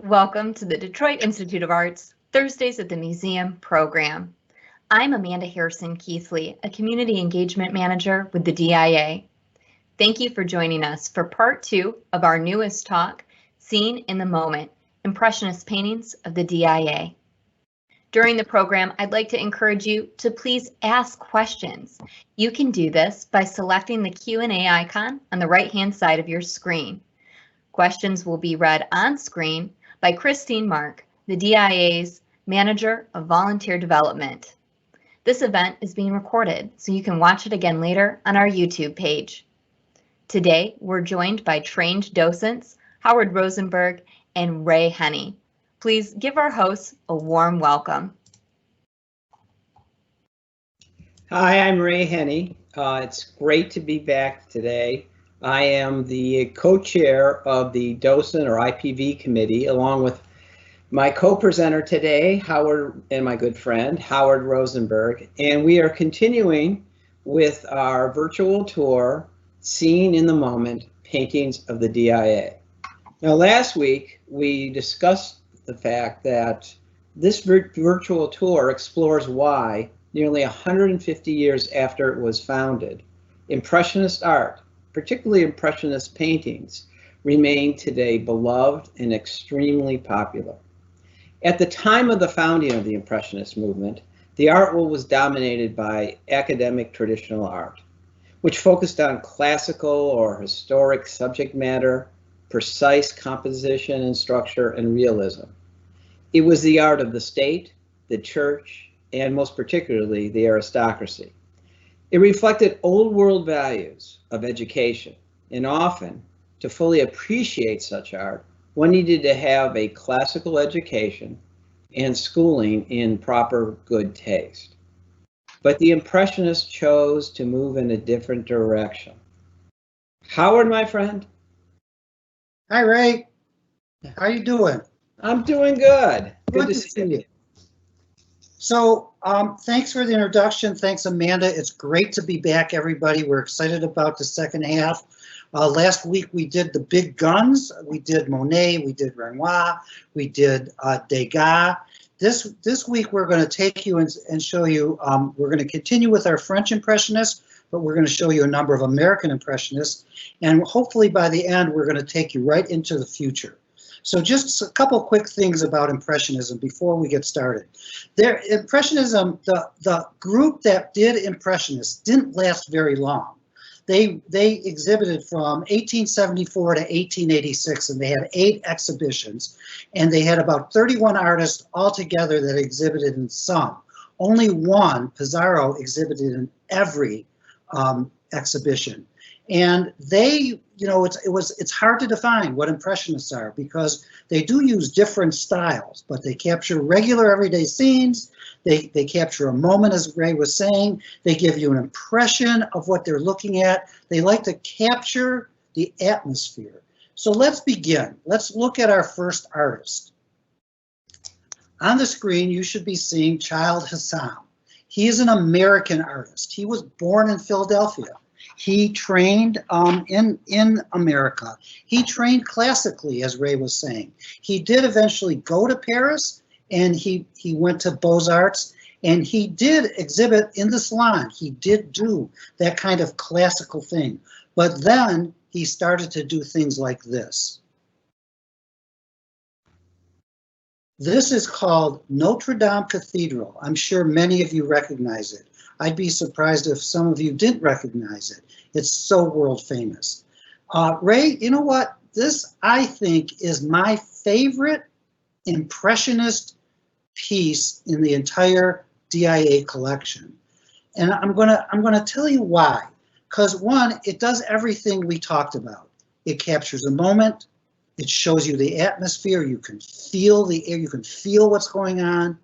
Welcome to the Detroit Institute of Art's Thursdays at the Museum program. I'm Amanda Harrison Keithley, a Community Engagement Manager with the DIA. Thank you for joining us for part 2 of our newest talk, Seen in the Moment, Impressionist Paintings of the DIA. During the program, I'd like to encourage you to please ask questions. You can do this by selecting the Q&A icon on the right-hand side of your screen. Questions will be read on screen by Christine Mark, the DIA's Manager of Volunteer Development. This event is being recorded, so you can watch it again later on our YouTube page. Today, we're joined by trained docents Howard Rosenberg and Ray Henney. Please give our hosts a warm welcome. Hi, I'm Ray Henney. It's great to be back today. I am the co-chair of the docent or IPV committee, along with my co-presenter today, Howard, and my good friend, Howard Rosenberg. And we are continuing with our virtual tour, Seen in the Moment, Paintings of the DIA. Now, last week, we discussed the fact that this virtual tour explores why, nearly 150 years after it was founded, Impressionist art, particularly Impressionist paintings, remain today beloved and extremely popular. At the time of the founding of the Impressionist movement, the art world was dominated by academic traditional art, which focused on classical or historic subject matter, precise composition and structure, and realism. It was the art of the state, the church, and most particularly the aristocracy. It reflected old world values of education, and often, to fully appreciate such art, one needed to have a classical education and schooling in proper good taste. But the Impressionists chose to move in a different direction. Howard, my friend. Hi, Ray. How are you doing? I'm doing good. Good to see you. So, thanks for the introduction. Thanks, Amanda. It's great to be back, everybody. We're excited about the second half. Last week, we did the big guns. We did Monet, we did Renoir, we did Degas. This week, we're going to take you and show you, we're going to continue with our French Impressionists, but we're going to show you a number of American Impressionists. And hopefully, by the end, we're going to take you right into the future. So just a couple quick things about Impressionism before we get started. Impressionism, the group that did Impressionists didn't last very long. They exhibited from 1874 to 1886, and they had 8 exhibitions, and they had about 31 artists altogether that exhibited in some. Only one, Pissarro, exhibited in every exhibition. And they, you know, it's hard to define what Impressionists are because they do use different styles, but they capture regular everyday scenes. They capture a moment, as Ray was saying. They give you an impression of what they're looking at. They like to capture the atmosphere. So let's begin. Let's look at our first artist. On the screen, you should be seeing Child Hassam. He is an American artist. He was born in Philadelphia. He trained in America. He trained classically, as Ray was saying. He did eventually go to Paris, and he went to Beaux-Arts, and he did exhibit in the salon. He did do that kind of classical thing. But then he started to do things like this. This is called Notre Cathedral. I'm sure many of you recognize it. I'd be surprised if some of you didn't recognize it. It's so world famous. Ray, you know what? This, I think, is my favorite Impressionist piece in the entire DIA collection. And I'm gonna tell you why. Because one, it does everything we talked about. It captures a moment. It shows you the atmosphere. You can feel the air. You can feel what's going on.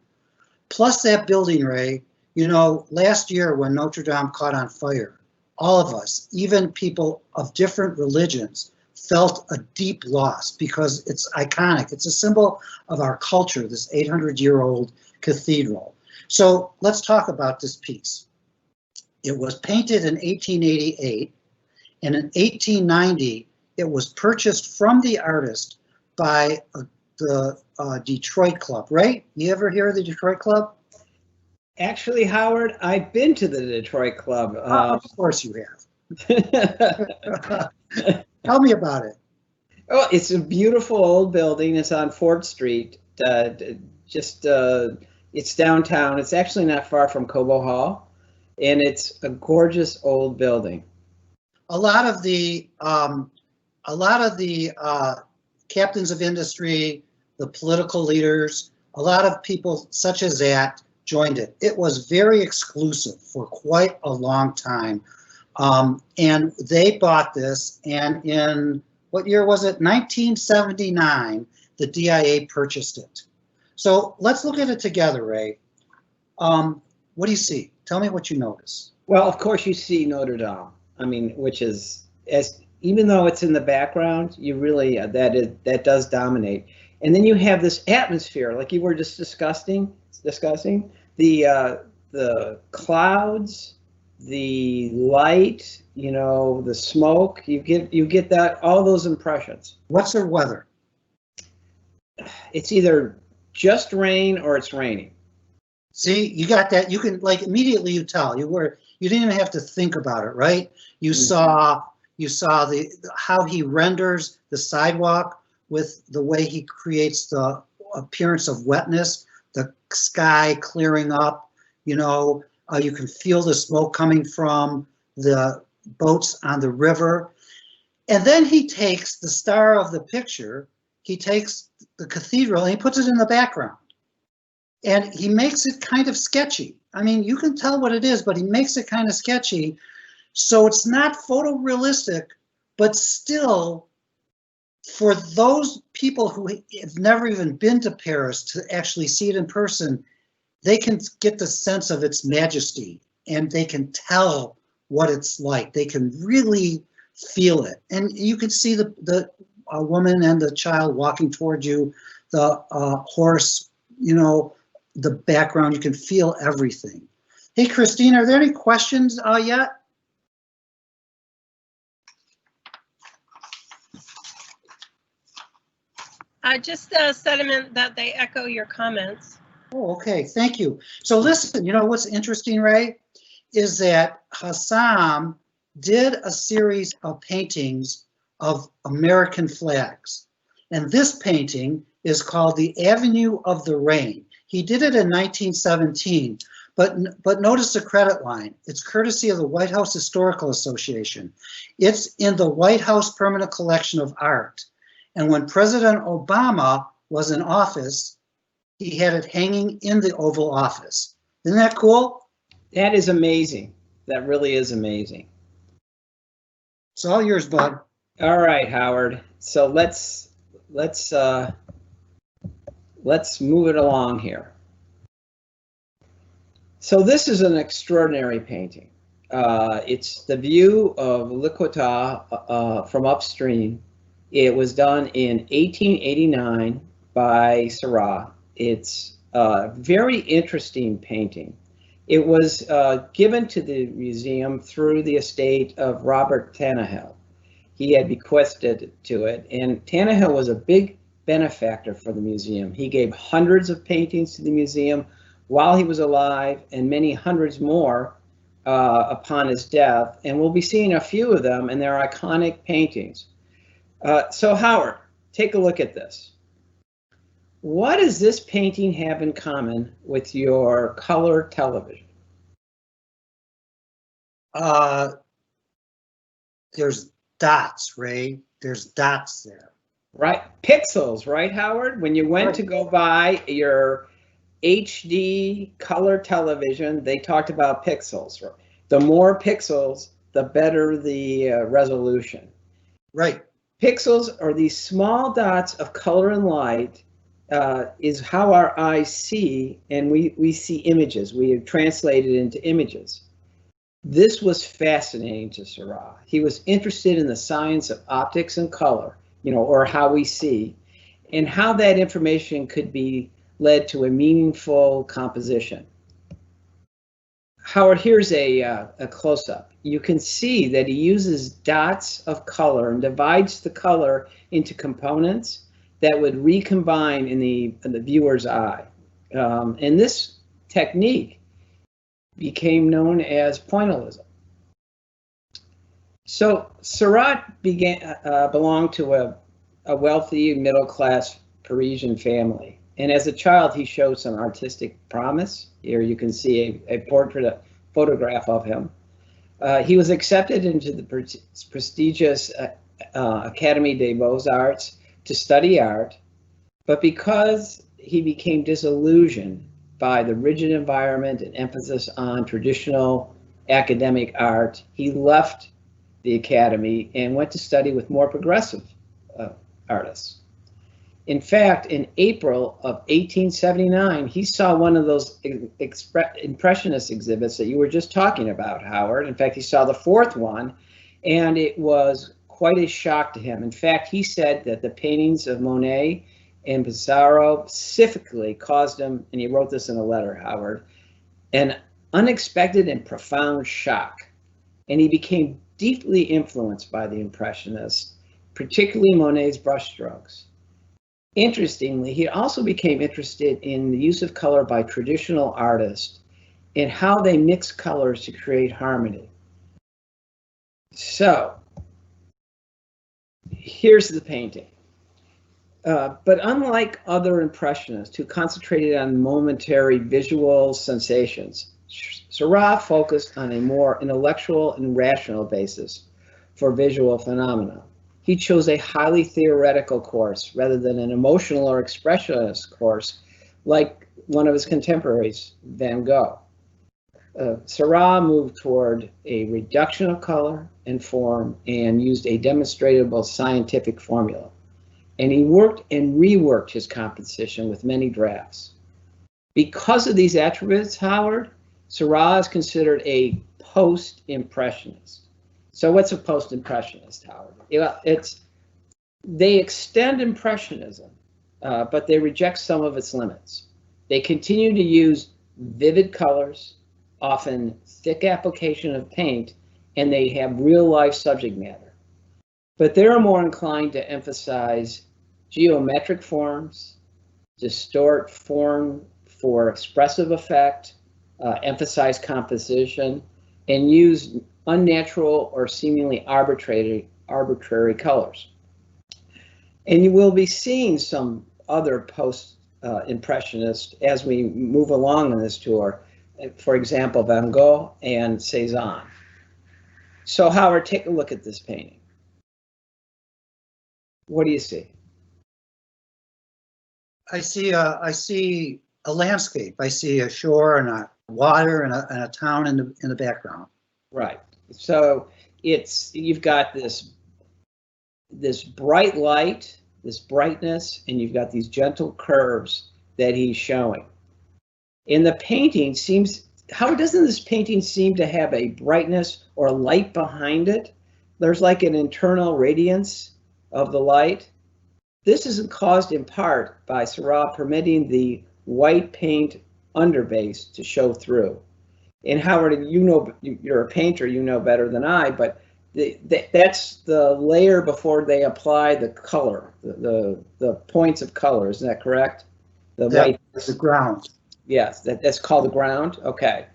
Plus that building, Ray. You know, last year when Notre Dame caught on fire, all of us, even people of different religions, felt a deep loss because it's iconic. It's a symbol of our culture, this 800-year-old cathedral. So let's talk about this piece. It was painted in 1888, and in 1890, it was purchased from the artist by the Detroit Club, right? You ever hear of the Detroit Club? Actually, Howard, I've been to the Detroit Club. Of course you have. Tell me about it. Oh, it's a beautiful old building. It's on 4th Street. It's downtown. It's actually not far from Cobo Hall, and it's a gorgeous old building. A lot of the captains of industry, the political leaders, a lot of people such as that joined it. It was very exclusive for quite a long time. And they bought this, and in, what year was it? 1979, the DIA purchased it. So let's look at it together, Ray. What do you see? Tell me what you notice. Well, of course you see Notre Dame. I mean, which is, even though it's in the background, you really, that does dominate. And then you have this atmosphere, like you were just discussing the clouds, the light, you know, the smoke. You get that, all those impressions. What's the weather? It's either just rain or it's raining. See, you got that. You can, like, immediately you tell. You didn't even have to think about it, right? You saw how he renders the sidewalk with the way he creates the appearance of wetness, the sky clearing up, you know, you can feel the smoke coming from the boats on the river. And then he takes the star of the picture, he takes the cathedral and he puts it in the background. And he makes it kind of sketchy. I mean, you can tell what it is, but he makes it kind of sketchy. So it's not photorealistic, but still, for those people who have never even been to Paris to actually see it in person, they can get the sense of its majesty and they can tell what it's like. They can really feel it. And you can see the woman and the child walking toward you, the horse, you know, the background, you can feel everything. Hey, Christine, are there any questions yet? Just a sentiment that they echo your comments. Oh, okay, thank you. So listen, you know what's interesting, Ray, is that Hassam did a series of paintings of American flags. And this painting is called The Avenue of the Rain. He did it in 1917, but notice the credit line. It's courtesy of the White House Historical Association. It's in the White House Permanent Collection of Art. And when President Obama was in office, he had it hanging in the Oval Office. Isn't that cool? That is amazing. That really is amazing. It's all yours, bud. All right, Howard. So let's move it along here. So this is an extraordinary painting. It's the view of Liquota from upstream. It was done in 1889 by Seurat. It's a very interesting painting. It was given to the museum through the estate of Robert Tannehill. He had bequested to it, and Tannehill was a big benefactor for the museum. He gave hundreds of paintings to the museum while he was alive, and many hundreds more upon his death. And we'll be seeing a few of them, and they're iconic paintings. So Howard, take a look at this. What does this painting have in common with your color television? There's dots, Ray. There's dots there. Right, pixels, right, Howard? When you went to go buy your HD color television, they talked about pixels. The more pixels, the better the resolution. Right. Pixels are these small dots of color and light, is how our eyes see, and we see images. We have translated into images. This was fascinating to Seurat. He was interested in the science of optics and color, you know, or how we see, and how that information could be led to a meaningful composition. Howard, here's a close-up. You can see that he uses dots of color and divides the color into components, that would recombine in the viewer's eye. And this technique became known as Pointillism. So Seurat belonged to a wealthy middle-class Parisian family. And as a child, he showed some artistic promise. Here you can see a photograph of him. He was accepted into the prestigious Académie des Beaux-Arts to study art, but because he became disillusioned by the rigid environment and emphasis on traditional academic art, he left the academy and went to study with more progressive artists. In fact, in April of 1879, he saw one of those Impressionist exhibits that you were just talking about, Howard. In fact, he saw the fourth one, and it was quite a shock to him. In fact, he said that the paintings of Monet and Pissarro specifically caused him, and he wrote this in a letter, Howard, an unexpected and profound shock. And he became deeply influenced by the Impressionists, particularly Monet's brushstrokes. Interestingly, he also became interested in the use of color by traditional artists and how they mix colors to create harmony. So, here's the painting. But unlike other Impressionists who concentrated on momentary visual sensations, Seurat focused on a more intellectual and rational basis for visual phenomena. He chose a highly theoretical course rather than an emotional or expressionist course like one of his contemporaries, Van Gogh. Seurat moved toward a reduction of color and form and used a demonstrable scientific formula. And he worked and reworked his composition with many drafts. Because of these attributes, Howard, Seurat is considered a post-impressionist. So what's a post-impressionist, Howard? They extend Impressionism, but they reject some of its limits. They continue to use vivid colors, often thick application of paint, and they have real-life subject matter. But they're more inclined to emphasize geometric forms, distort form for expressive effect, emphasize composition, and use unnatural or seemingly arbitrary colors. And you will be seeing some other post-impressionists as we move along in this tour. For example, Van Gogh and Cezanne. So Howard, take a look at this painting. What do you see? I see a landscape. I see a shore and a water and a town in the background. Right. So you've got this bright light, this brightness, and you've got these gentle curves that he's showing. And the painting how doesn't this painting seem to have a brightness or light behind it? There's like an internal radiance of the light. This isn't caused in part by Seurat permitting the white paint underbase to show through. And Howard, you know, you're a painter, you know better than I, but that's the layer before they apply the color, the points of color. Isn't that correct? That's the ground. Yes, that's called the ground. Okay.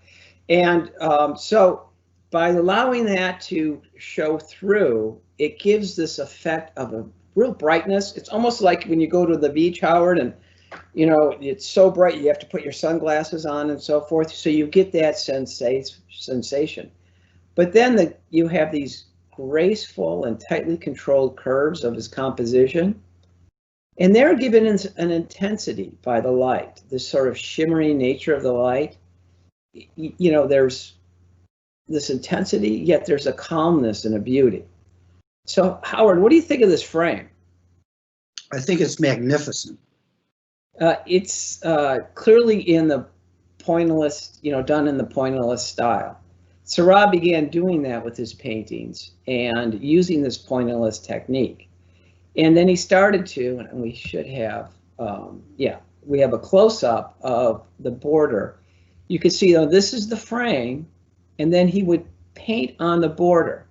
And so by allowing that to show through, it gives this effect of a real brightness. It's almost like when you go to the beach, Howard, and you know, it's so bright you have to put your sunglasses on and so forth. So you get that sensation. But then you have these graceful and tightly controlled curves of his composition. And they're given an intensity by the light, this sort of shimmering nature of the light. You know, there's this intensity, yet there's a calmness and a beauty. So Howard, what do you think of this frame? I think it's magnificent. It's clearly in the pointillist, done in the pointillist style. Seurat began doing that with his paintings and using this pointillist technique. And then he started to, and we should have, we have a close-up of the border. You can see, though, this is the frame, and then he would paint on the border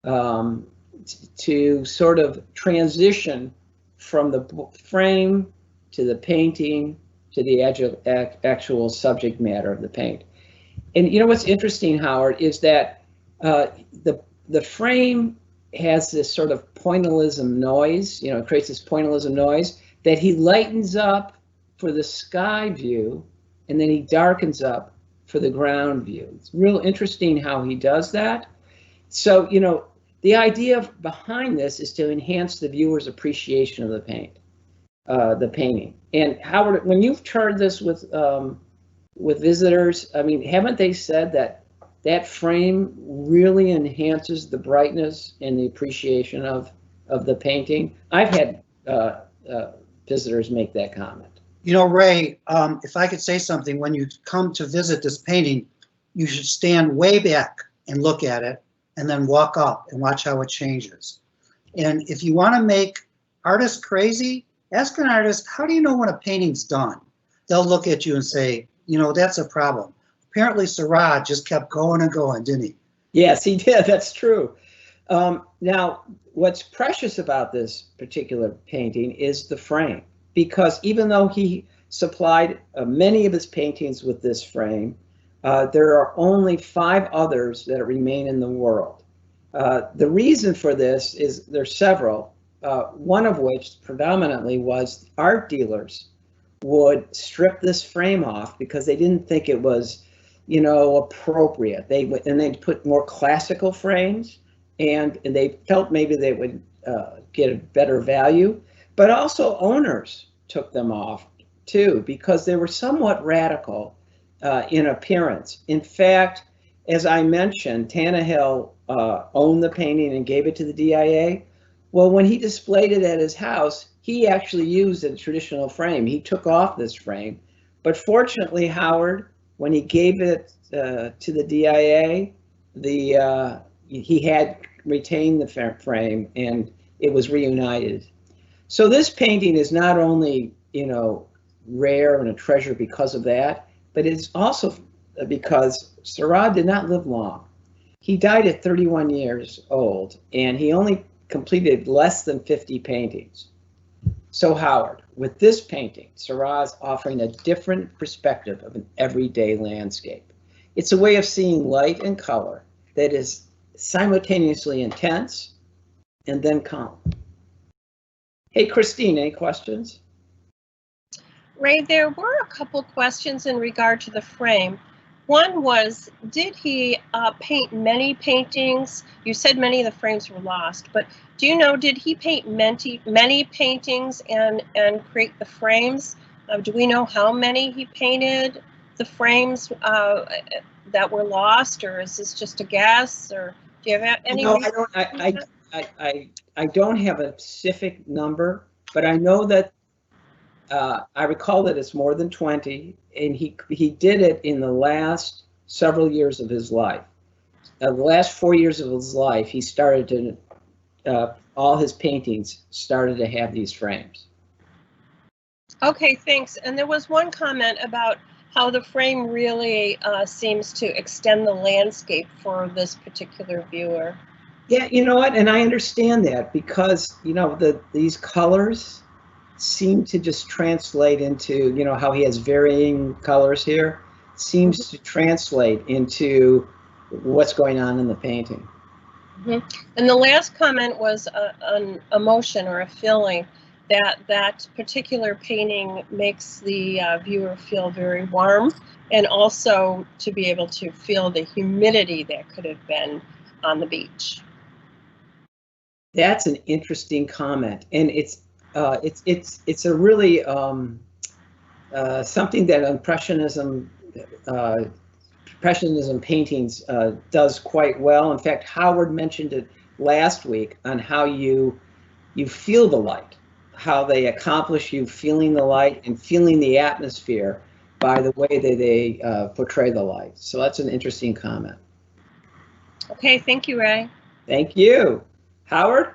to sort of transition from the frame to the painting to the actual subject matter of the paint. And you know what's interesting, Howard, is that the frame has this sort of pointillism noise, it creates this pointillism noise that he lightens up for the sky view, and then he darkens up for the ground view. It's real interesting how he does that. So, the idea behind this is to enhance the viewer's appreciation of the painting. And Howard, when you've toured this with visitors, I mean, haven't they said that frame really enhances the brightness and the appreciation of the painting? I've had visitors make that comment. Ray, if I could say something, when you come to visit this painting, you should stand way back and look at it, and then walk up and watch how it changes. And if you want to make artists crazy, ask an artist, how do you know when a painting's done? They'll look at you and say, that's a problem. Apparently Seurat just kept going and going, didn't he? Yes, he did. That's true. Now, what's precious about this particular painting is the frame, because even though he supplied many of his paintings with this frame, there are only 5 others that remain in the world. The reason for this is there's several, one of which predominantly was art dealers would strip this frame off because they didn't think it was, appropriate. They'd put more classical frames, and they felt maybe they would get a better value. But also owners took them off too because they were somewhat radical in appearance. In fact, as I mentioned, Tannehill owned the painting and gave it to the DIA. Well, when he displayed it at his house, he actually used a traditional frame. He took off this frame, but fortunately, Howard, when he gave it to the DIA, he had retained the frame and it was reunited. So this painting is not only, rare and a treasure because of that, but it's also because Seurat did not live long. He died at 31 years old, and he only completed less than 50 paintings. So Howard, with this painting, Seurat is offering a different perspective of an everyday landscape. It's a way of seeing light and color that is simultaneously intense and then calm. Hey, Christine, any questions? Ray, there were a couple questions in regard to the frame. One was, did he paint many paintings? You said many of the frames were lost, but do you know, did he paint many paintings and create the frames? Do we know how many he painted, the frames that were lost, or is this just a guess? Or do you have any? No, I don't have a specific number, but I know that I recall that it's more than 20, and he did it in the last several years of his life. The last 4 years of his life, he started to, all his paintings started to have these frames. Okay, thanks. And there was one comment about how the frame really seems to extend the landscape for this particular viewer. Yeah, you know what, and I understand that because, these colors seem to just translate into, how he has varying colors here, seems to translate into what's going on in the painting. Mm-hmm. And the last comment was an emotion or a feeling that particular painting makes the viewer feel very warm, and also to be able to feel the humidity that could have been on the beach. That's an interesting comment, and it's a really something that Impressionism paintings does quite well. In fact, Howard mentioned it last week on how you feel the light, how they accomplish you feeling the light and feeling the atmosphere by the way that they portray the light. So that's an interesting comment. Okay, thank you, Ray. Thank you. Howard?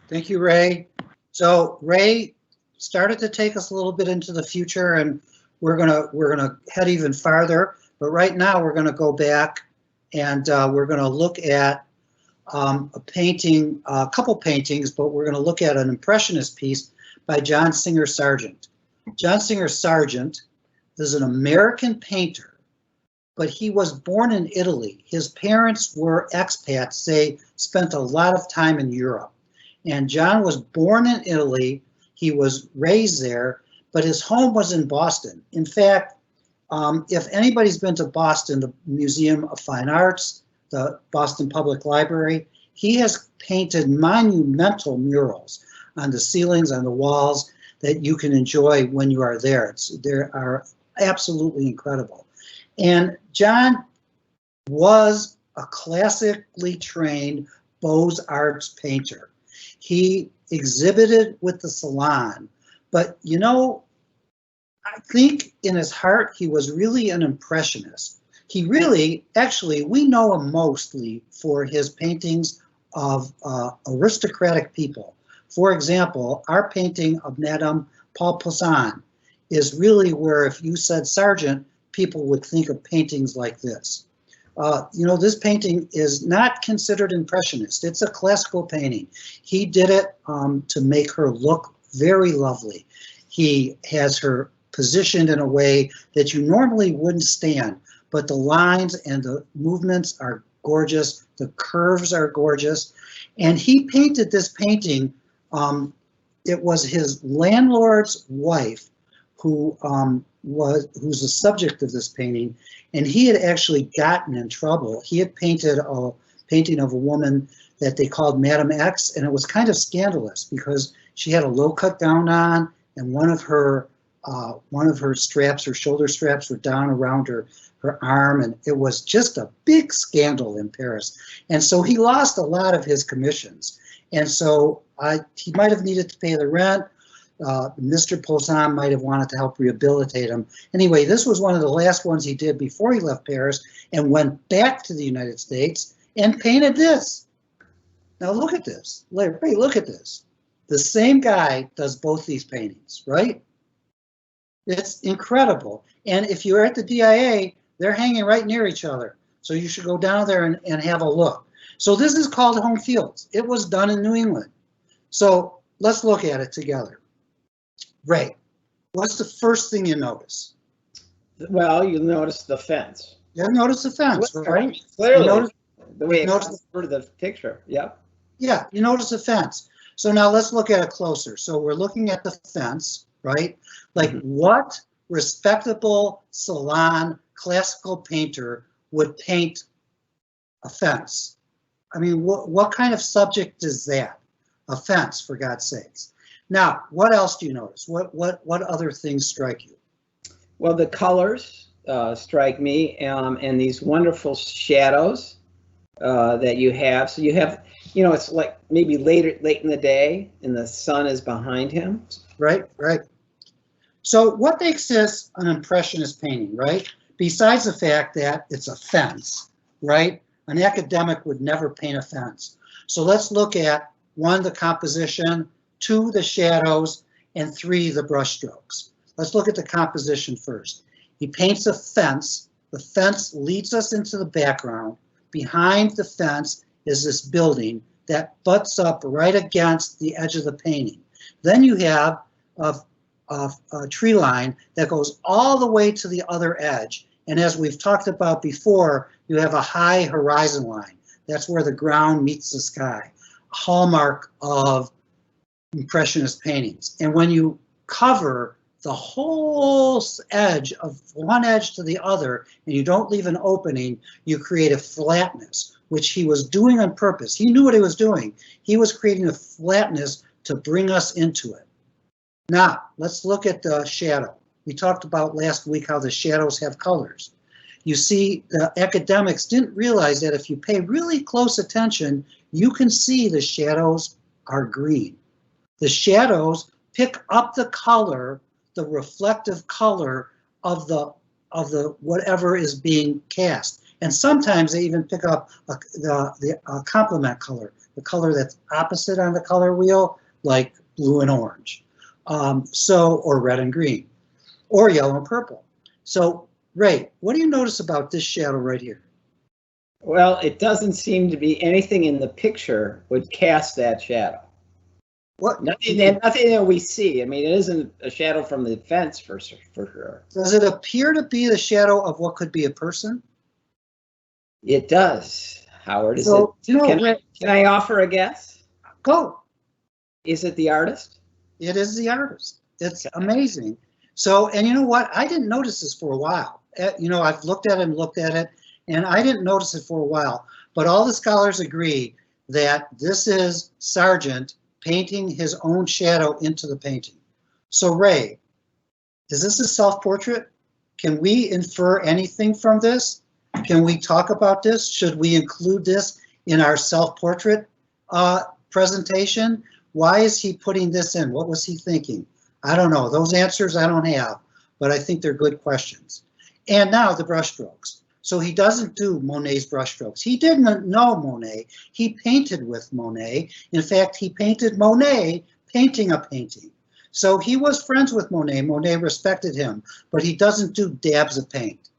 Thank you, Ray. So Ray started to take us a little bit into the future, and we're gonna head even farther. But right now we're gonna go back, and we're gonna look at a painting, a couple paintings, but we're gonna look at an Impressionist piece by John Singer Sargent. John Singer Sargent is an American painter, but he was born in Italy. His parents were expats. They spent a lot of time in Europe. And John was born in Italy. He was raised there, but his home was in Boston. In fact, if anybody's been to Boston, the Museum of Fine Arts, the Boston Public Library, he has painted monumental murals on the ceilings, on the walls, that you can enjoy when you are there. They are absolutely incredible. And John was a classically trained Beaux-Arts painter. He exhibited with the Salon, but you know, I think in his heart he was really an Impressionist. He really, actually, we know him mostly for his paintings of aristocratic people. For example, our painting of Madame Paul Poussin is really where, if you said Sargent, people would think of paintings like this. You know, this painting is not considered Impressionist. It's a classical painting. He did it to make her look very lovely. He has her positioned in a way that you normally wouldn't stand, but the lines and the movements are gorgeous. The curves are gorgeous. And he painted this painting. It was his landlord's wife who's the subject of this painting, and he had actually gotten in trouble. He had painted a painting of a woman that they called Madame X, and it was kind of scandalous because she had a low-cut gown on, and one of her straps, her shoulder straps, were down around her arm, and it was just a big scandal in Paris. And so he lost a lot of his commissions, and so he might have needed to pay the rent. Mr. Poussin might have wanted to help rehabilitate him. Anyway, this was one of the last ones he did before he left Paris and went back to the United States and painted this. Now look at this. Hey, look at this. The same guy does both these paintings, right? It's incredible. And if you're at the DIA, they're hanging right near each other. So you should go down there and have a look. So this is called Home Fields. It was done in New England. So let's look at it together. Ray, what's the first thing you notice? Well, you notice the fence. You notice the fence, right? Clearly, the way it comes through the picture. Yep. Yeah, you notice the fence. So now let's look at it closer. So we're looking at the fence, right? Like what respectable salon classical painter would paint a fence? I mean, what kind of subject is that? A fence, for God's sakes. Now, what else do you notice? What other things strike you? Well, the colors strike me, and these wonderful shadows that you have. So you have, you know, it's like maybe late in the day, and the sun is behind him. Right, right. So what makes this an Impressionist painting, right? Besides the fact that it's a fence, right? An academic would never paint a fence. So let's look at 1, the composition, 2, the shadows, and 3, the brushstrokes. Let's look at the composition first. He paints a fence. The fence leads us into the background. Behind the fence is this building that butts up right against the edge of the painting. Then you have a tree line that goes all the way to the other edge. And as we've talked about before, you have a high horizon line. That's where the ground meets the sky, a hallmark of Impressionist paintings. And when you cover the whole edge of one edge to the other, and you don't leave an opening, you create a flatness, which he was doing on purpose. He knew what he was doing. He was creating a flatness to bring us into it. Now, let's look at the shadow. We talked about last week how the shadows have colors. You see, the academics didn't realize that if you pay really close attention, you can see the shadows are green. The shadows pick up the color, the reflective color of the whatever is being cast. And sometimes they even pick up the complement color, the color that's opposite on the color wheel, like blue and orange. Or red and green, or yellow and purple. So, Ray, what do you notice about this shadow right here? Well, it doesn't seem to be anything in the picture would cast that shadow. What? Nothing that we see. I mean, it isn't a shadow from the fence for sure. Does it appear to be the shadow of what could be a person? It does, Howard. So, Can I offer a guess? Go. Is it the artist? It is the artist. It's amazing. So, and you know what? I didn't notice this for a while. I've looked at it, and I didn't notice it for a while. But all the scholars agree that this is Sargent painting his own shadow into the painting. So, Ray, is this a self-portrait? Can we infer anything from this? Can we talk about this? Should we include this in our self-portrait presentation? Why is he putting this in? What was he thinking? I don't know. Those answers I don't have, but I think they're good questions. And now the brushstrokes. So he doesn't do Monet's brushstrokes. He didn't know Monet. He painted with Monet. In fact, he painted Monet painting a painting. So he was friends with Monet. Monet respected him, but he doesn't do dabs of paint.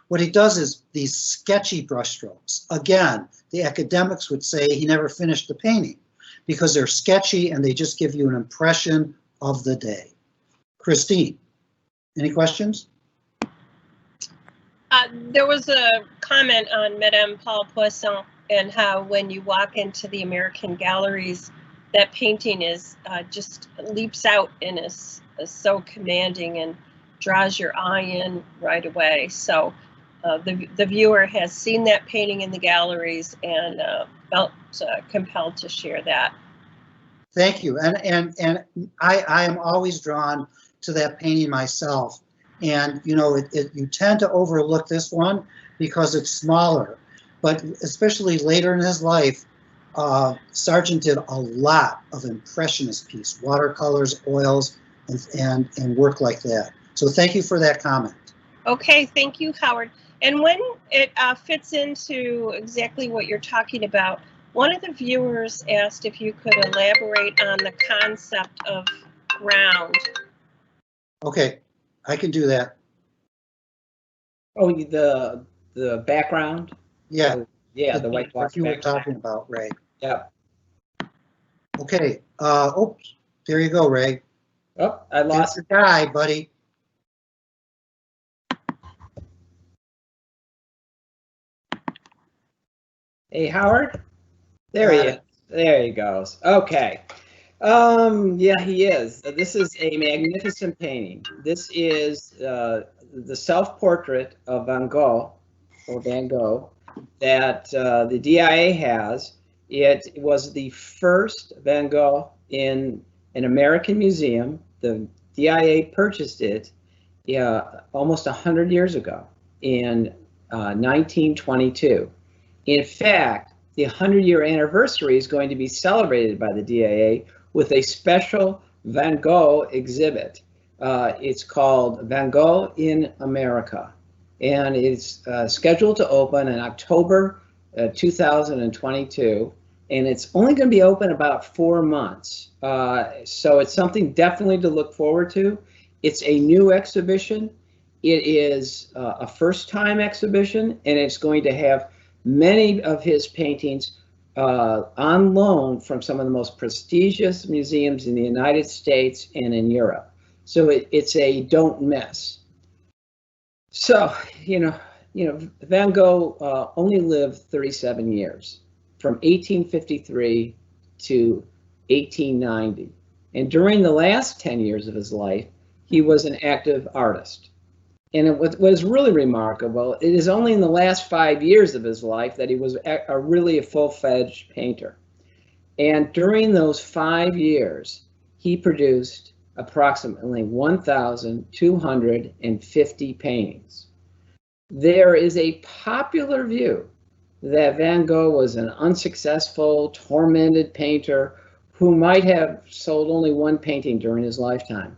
What he does is these sketchy brushstrokes. Again, the academics would say he never finished the painting because they're sketchy and they just give you an impression of the day. Christine, any questions? There was a comment on Madame Paul Poisson and how when you walk into the American galleries, that painting is just leaps out and is so commanding and draws your eye in right away. So the viewer has seen that painting in the galleries and felt compelled to share that. Thank you. And I am always drawn to that painting myself. And, you tend to overlook this one because it's smaller. But especially later in his life, Sargent did a lot of Impressionist piece, watercolors, oils, and work like that. So thank you for that comment. Okay, thank you, Howard. And when it fits into exactly what you're talking about, one of the viewers asked if you could elaborate on the concept of ground. Okay, I can do that. Oh, the background? Yeah. Yeah, the white box. You were talking about, Ray. Yep. Okay. Oops. There you go, Ray. Oh, I lost the guy, buddy. Hey, Howard. There he is. There he goes. Okay. Yeah, he is. This is a magnificent painting. This is the self-portrait of Van Gogh, that the DIA has. It was the first Van Gogh in an American museum. The DIA purchased it almost 100 years ago in 1922. In fact, the 100-year anniversary is going to be celebrated by the DIA with a special Van Gogh exhibit. It's called Van Gogh in America, and it's scheduled to open in October 2022, and it's only going to be open about 4 months. So it's something definitely to look forward to. It's a new exhibition. It is a first-time exhibition, and it's going to have many of his paintings on loan from some of the most prestigious museums in the United States and in Europe. So it's a don't miss. So, Van Gogh only lived 37 years, from 1853 to 1890. And during the last 10 years of his life, he was an active artist. And what is really remarkable, it is only in the last 5 years of his life that he was really a full-fledged painter. And during those 5 years, he produced approximately 1,250 paintings. There is a popular view that Van Gogh was an unsuccessful, tormented painter who might have sold only one painting during his lifetime.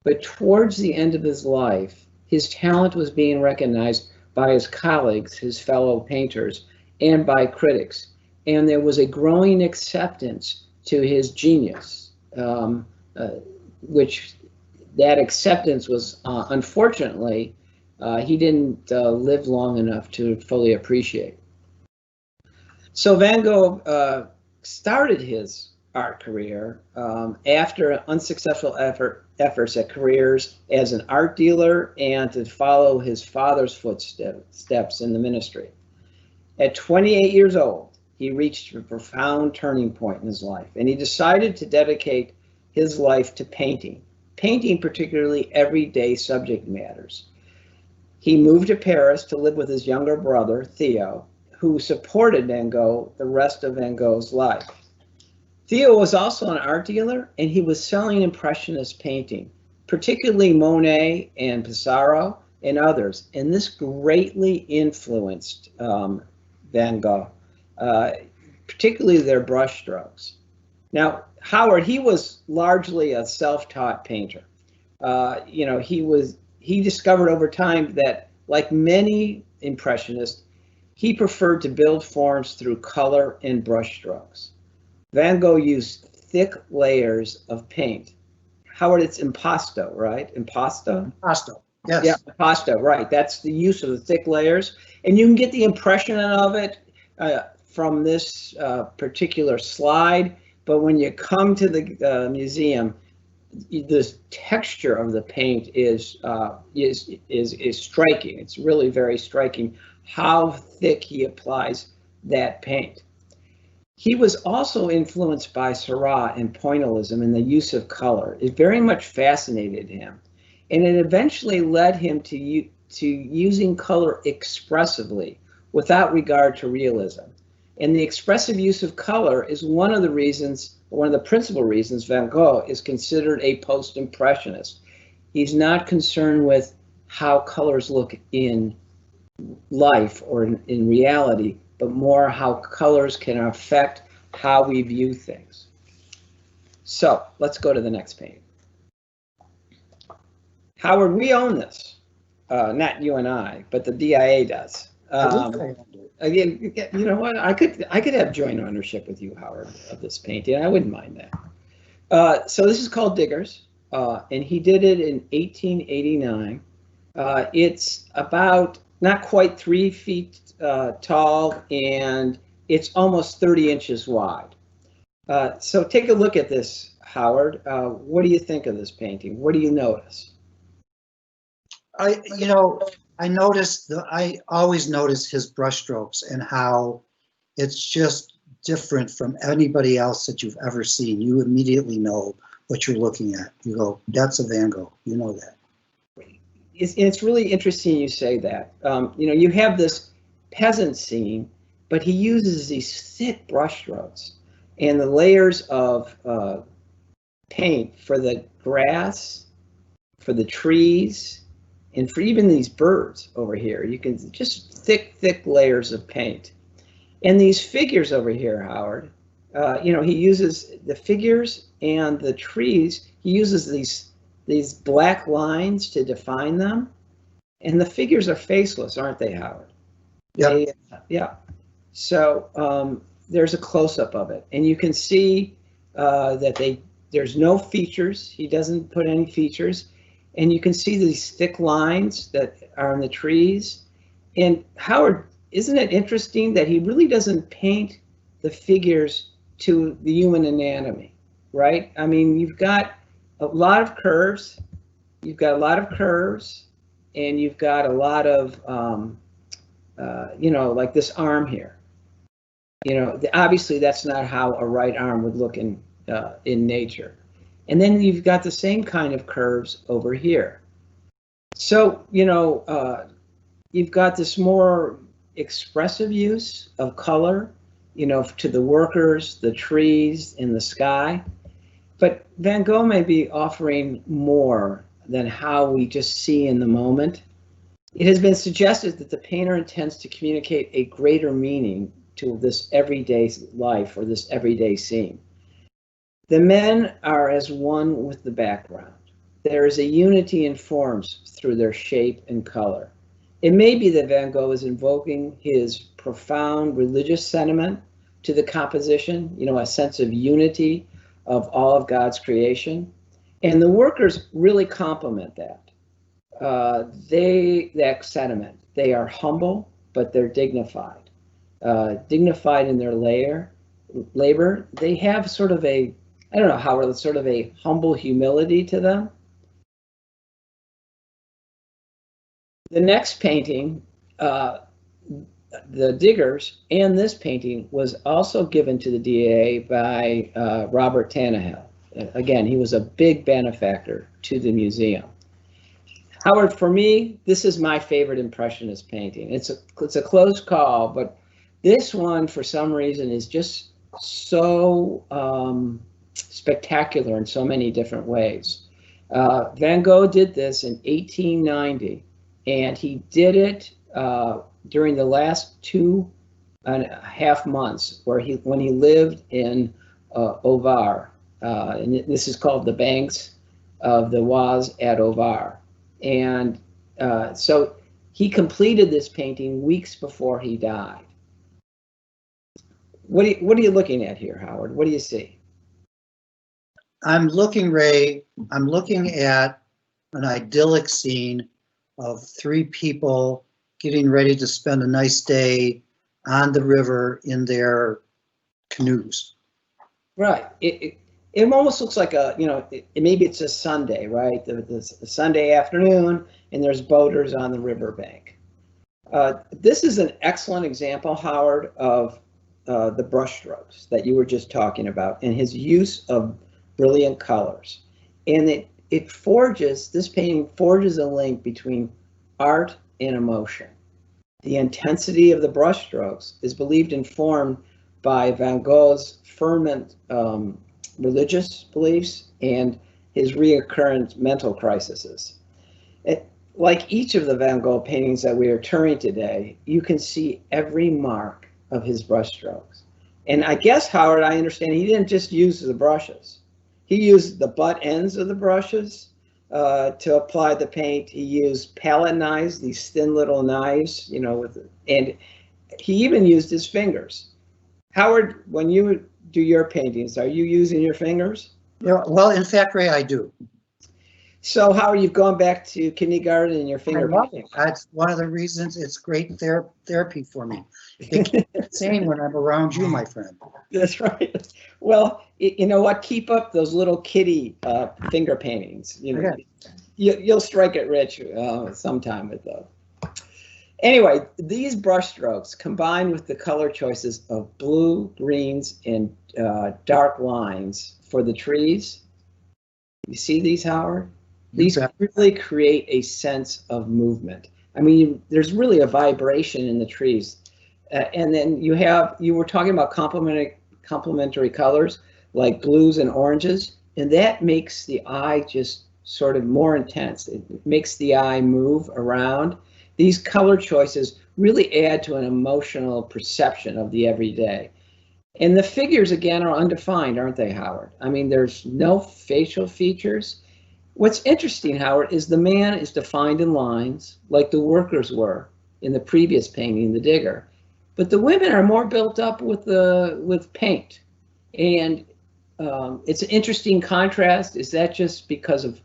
But towards the end of his life, his talent was being recognized by his colleagues, his fellow painters, and by critics. And there was a growing acceptance to his genius, which that acceptance was, unfortunately, he didn't live long enough to fully appreciate. So Van Gogh started his art career after unsuccessful efforts at careers as an art dealer and to follow his father's footsteps in the ministry. At 28 years old, he reached a profound turning point in his life, and he decided to dedicate his life to painting particularly everyday subject matters. He moved to Paris to live with his younger brother, Theo, who supported Van Gogh the rest of Van Gogh's life. Theo was also an art dealer, and he was selling Impressionist painting, particularly Monet and Pissarro and others, and this greatly influenced Van Gogh, particularly their brushstrokes. Now, Howard, he was largely a self-taught painter. He discovered over time that, like many Impressionists, he preferred to build forms through color and brushstrokes. Van Gogh used thick layers of paint. Howard, it's impasto, right? Impasto? Impasto, yes. Yeah, impasto, right. That's the use of the thick layers. And you can get the impression of it from this particular slide. But when you come to the museum, the texture of the paint is striking. It's really very striking how thick he applies that paint. He was also influenced by Seurat and Pointillism and the use of color. It very much fascinated him, and it eventually led him to using color expressively without regard to realism. And the expressive use of color is one of the principal reasons Van Gogh is considered a post-impressionist. He's not concerned with how colors look in life or in reality, but more how colors can affect how we view things. So let's go to the next page. Howard, we own this. Not you and I, but the DIA does. Again, you know what? I could have joint ownership with you, Howard, of this painting. I wouldn't mind that. So this is called Diggers, and he did it in 1889. It's about not quite 3 feet tall, and it's almost 30 inches wide. So take a look at this, Howard. What do you think of this painting? What do you notice? I always notice his brushstrokes and how it's just different from anybody else that you've ever seen. You immediately know what you're looking at. You go, that's a Van Gogh. You know that. It's really interesting you say that. You have this peasant scene, but he uses these thick brushstrokes and the layers of paint for the grass, for the trees, and for even these birds over here. You can just thick layers of paint. And these figures over here, Howard, he uses the figures and the trees. He uses these black lines to define them. And the figures are faceless, aren't they, Howard? Yeah. Yeah. So there's a close-up of it. And you can see that there's no features. He doesn't put any features. And you can see these thick lines that are in the trees. And Howard, isn't it interesting that he really doesn't paint the figures to the human anatomy, right? I mean, you've got a lot of curves. You've got a lot of curves, and you've got a lot of, like this arm here. Obviously that's not how a right arm would look in nature. And then you've got the same kind of curves over here. So, you've got this more expressive use of color, to the workers, the trees, and the sky. But Van Gogh may be offering more than how we just see in the moment. It has been suggested that the painter intends to communicate a greater meaning to this everyday life or this everyday scene. The men are as one with the background. There is a unity in forms through their shape and color. It may be that Van Gogh is invoking his profound religious sentiment to the composition, a sense of unity of all of God's creation. And the workers really complement that. That sentiment. They are humble, but they're dignified. Dignified in their labor, they have sort of a, I don't know, Howard, sort of a humble humility to them. The next painting, the Diggers, and this painting was also given to the DAA by Robert Tannehill. Again, he was a big benefactor to the museum. Howard, for me, this is my favorite Impressionist painting. It's a close call, but this one, for some reason, is just so spectacular in so many different ways. Van Gogh did this in 1890, and he did it during the last 2.5 months, when he lived in Ovar, and this is called the Banks of the Oise at Ovar. And so he completed this painting weeks before he died. What are you looking at here, Howard? What do you see? I'm looking, Ray, I'm looking at an idyllic scene of 3 people getting ready to spend a nice day on the river in their canoes. Right. It almost looks like maybe it's a Sunday, right? The Sunday afternoon, and there's boaters on the riverbank. This is an excellent example, Howard, of the brushstrokes that you were just talking about, and his use of brilliant colors. And this painting forges a link between art and emotion. The intensity of the brushstrokes is believed informed by Van Gogh's fervent religious beliefs and his recurrent mental crises. Like each of the Van Gogh paintings that we are touring today, you can see every mark of his brushstrokes. And I guess, Howard, I understand he didn't just use the brushes. He used the butt ends of the brushes to apply the paint. He used palette knives, these thin little knives, and he even used his fingers. Howard, when you do your paintings, are you using your fingers? Yeah, well, in fact, Ray, I do. So Howard, you've gone back to kindergarten and your finger painting. That's one of the reasons it's great therapy for me. It keeps me sane when I'm around you, my friend. That's right. Well, you know what? Keep up those little kitty finger paintings. Okay. You'll strike it rich sometime with those. Anyway, these brushstrokes combined with the color choices of blue, greens, and dark lines for the trees. You see these, Howard? These really create a sense of movement. I mean, there's really a vibration in the trees. And then you were talking about complementary colors like blues and oranges, and that makes the eye just sort of more intense. It makes the eye move around. These color choices really add to an emotional perception of the everyday. And the figures, again, are undefined, aren't they, Howard? I mean, there's no facial features. What's interesting, Howard, is the man is defined in lines like the workers were in the previous painting, The Digger. But the women are more built up with paint. And it's an interesting contrast. Is that just because of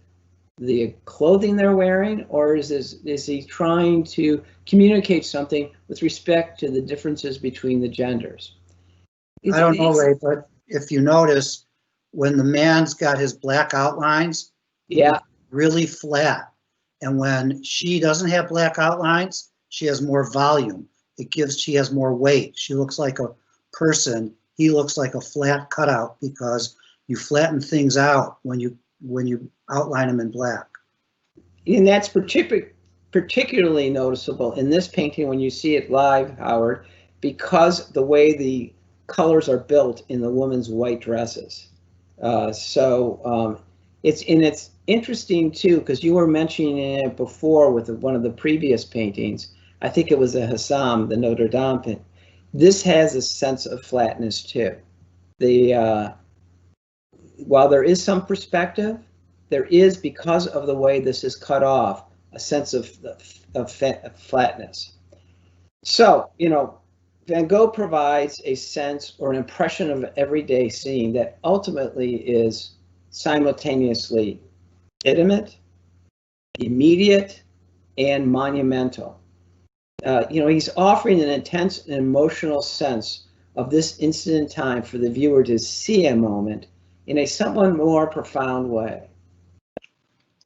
the clothing they're wearing, or is he trying to communicate something with respect to the differences between the genders? I don't know, Ray, but if you notice, when the man's got his black outlines, yeah, really flat. And when she doesn't have black outlines, she has more volume. She has more weight. She looks like a person. He looks like a flat cutout because you flatten things out when you outline them in black. And that's particularly noticeable in this painting when you see it live, Howard, because the way the colors are built in the woman's white dresses. It's interesting too, because you were mentioning it before with one of the previous paintings. I think it was a Hassam, the Notre Dame. This has a sense of flatness too. While there is some perspective, there is, because of the way this is cut off, a sense of flatness. So, Van Gogh provides a sense or an impression of an everyday scene that ultimately is simultaneously intimate, immediate, and monumental. He's offering an intense and emotional sense of this instant in time for the viewer to see a moment in a somewhat more profound way.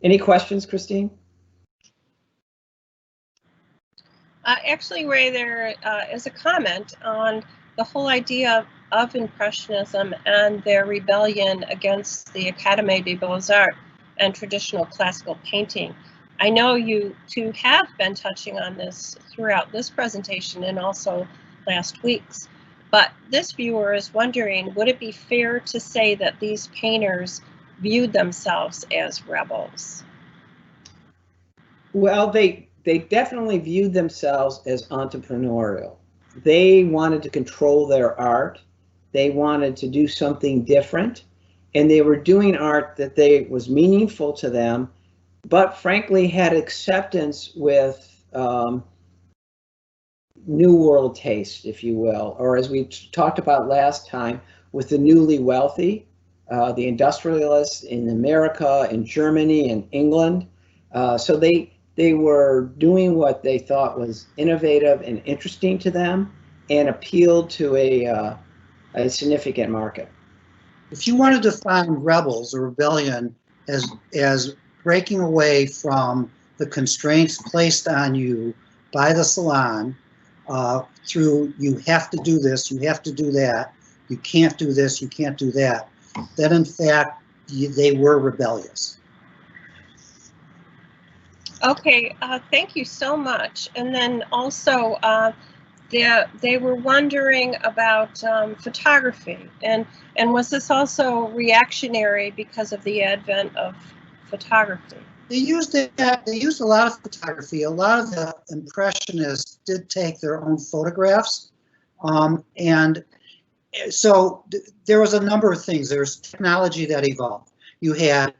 Any questions, Christine? Actually, Ray, there is a comment on the whole idea of Impressionism and their rebellion against the Académie des Beaux-Arts and traditional classical painting. I know you two have been touching on this throughout this presentation and also last week's, but this viewer is wondering, would it be fair to say that these painters viewed themselves as rebels? Well, they definitely viewed themselves as entrepreneurial. They wanted to control their art. They wanted to do something different, and they were doing art that was meaningful to them, but frankly had acceptance with New World taste, if you will, or as we talked about last time, with the newly wealthy, the industrialists in America, in Germany, and England. So they were doing what they thought was innovative and interesting to them and appealed to a significant market. If you want to define rebels or rebellion as breaking away from the constraints placed on you by the salon through you have to do this, you have to do that, you can't do this, you can't do that, then in fact they were rebellious. Okay, thank you so much. And then also, they were wondering about photography, and was this also reactionary because of the advent of photography? They used that. They used a lot of photography. A lot of the Impressionists did take their own photographs, and so there was a number of things. There's technology that evolved. You had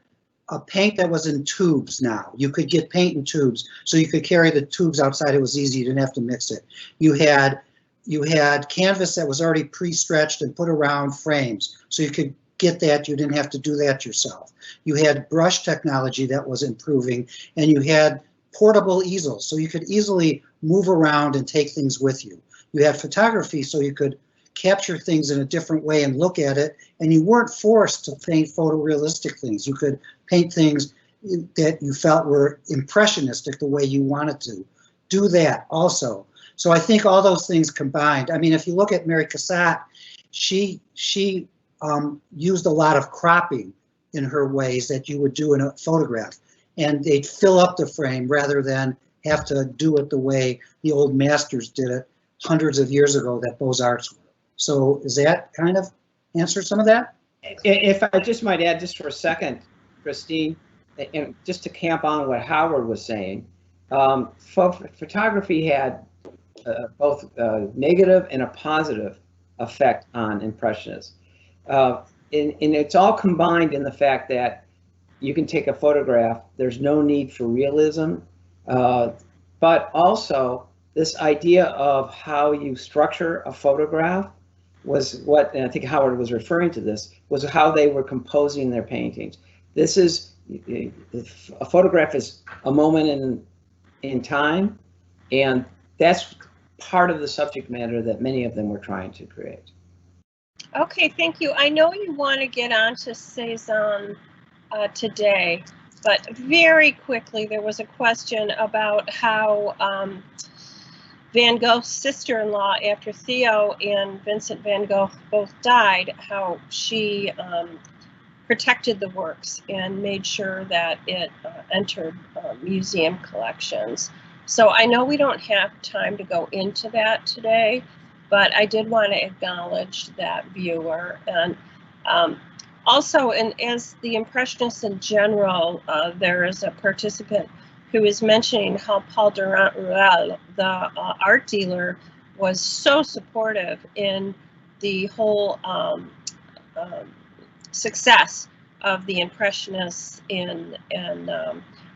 a paint that was in tubes now. You could get paint in tubes, so you could carry the tubes outside. It was easy. You didn't have to mix it. You had canvas that was already pre-stretched and put around frames, so you could get that. You didn't have to do that yourself. You had brush technology that was improving, and you had portable easels, so you could easily move around and take things with you. You had photography, so you could capture things in a different way and look at it, and you weren't forced to paint photorealistic things. You could paint things that you felt were impressionistic the way you wanted to. Do that also. So I think all those things combined. I mean, if you look at Mary Cassatt, she used a lot of cropping in her ways that you would do in a photograph, and they'd fill up the frame rather than have to do it the way the old masters did it hundreds of years ago that Beaux-Arts were. So is that kind of answer some of that? If I just might add just for a second, Christine, and just to camp on what Howard was saying, photography had both a negative and a positive effect on Impressionists. And it's all combined in the fact that you can take a photograph, there's no need for realism, but also this idea of how you structure a photograph was what, and I think Howard was referring to this, was how they were composing their paintings. This is, a photograph is a moment in time, and that's part of the subject matter that many of them were trying to create. Okay, thank you. I know you want to get on to Cezanne today, but very quickly there was a question about how Van Gogh's sister-in-law, after Theo and Vincent van Gogh both died, how she protected the works and made sure that it entered museum collections. So I know we don't have time to go into that today, but I did want to acknowledge that viewer. And also, and as the Impressionists in general, there is a participant who is mentioning how Paul Durant, the art dealer, was so supportive in the whole success of the Impressionists and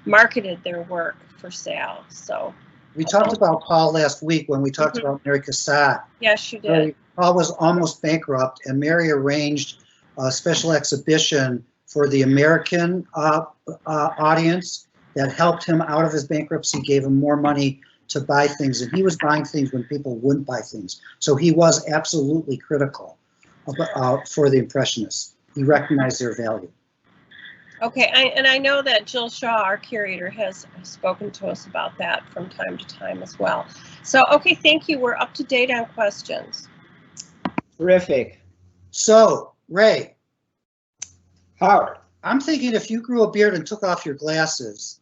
marketed their work for sale. So we talked about Paul last week when we talked about Mary Cassatt. Yes, you did. Paul was almost bankrupt, and Mary arranged a special exhibition for the American audience that helped him out of his bankruptcy, gave him more money to buy things, and he was buying things when people wouldn't buy things. So he was absolutely critical for the Impressionists. He recognized their value. Okay, and I know that Jill Shaw, our curator, has spoken to us about that from time to time as well. So, okay, thank you. We're up to date on questions. Terrific. So, Ray. Howard. I'm thinking if you grew a beard and took off your glasses,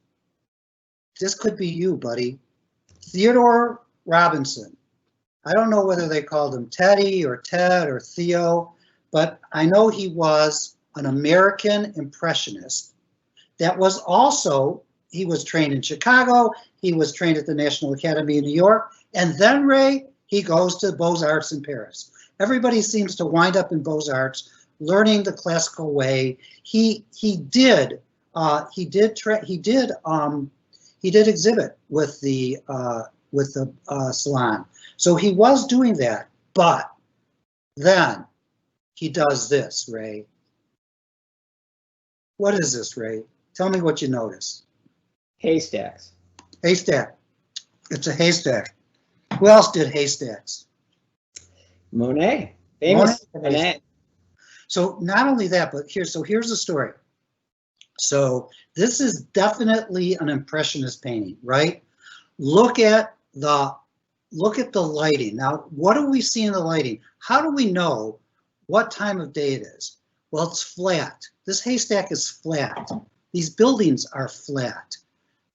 this could be you, buddy. Theodore Robinson. I don't know whether they called him Teddy or Ted or Theo, but I know he was an American Impressionist that was also, he was trained in Chicago, he was trained at the National Academy in New York, and then, Ray, he goes to Beaux-Arts in Paris. Everybody seems to wind up in Beaux-Arts, learning the classical way. He did exhibit with the salon. So he was doing that, but then he does this, Ray. What is this, Ray? Tell me what you notice. Haystacks. Haystack. It's a haystack. Who else did haystacks? Monet. Famous Monet. So not only that, but here's the story. So this is definitely an Impressionist painting, right? Look at the lighting. Now, what do we see in the lighting? How do we know what time of day it is? Well, it's flat. This haystack is flat. These buildings are flat.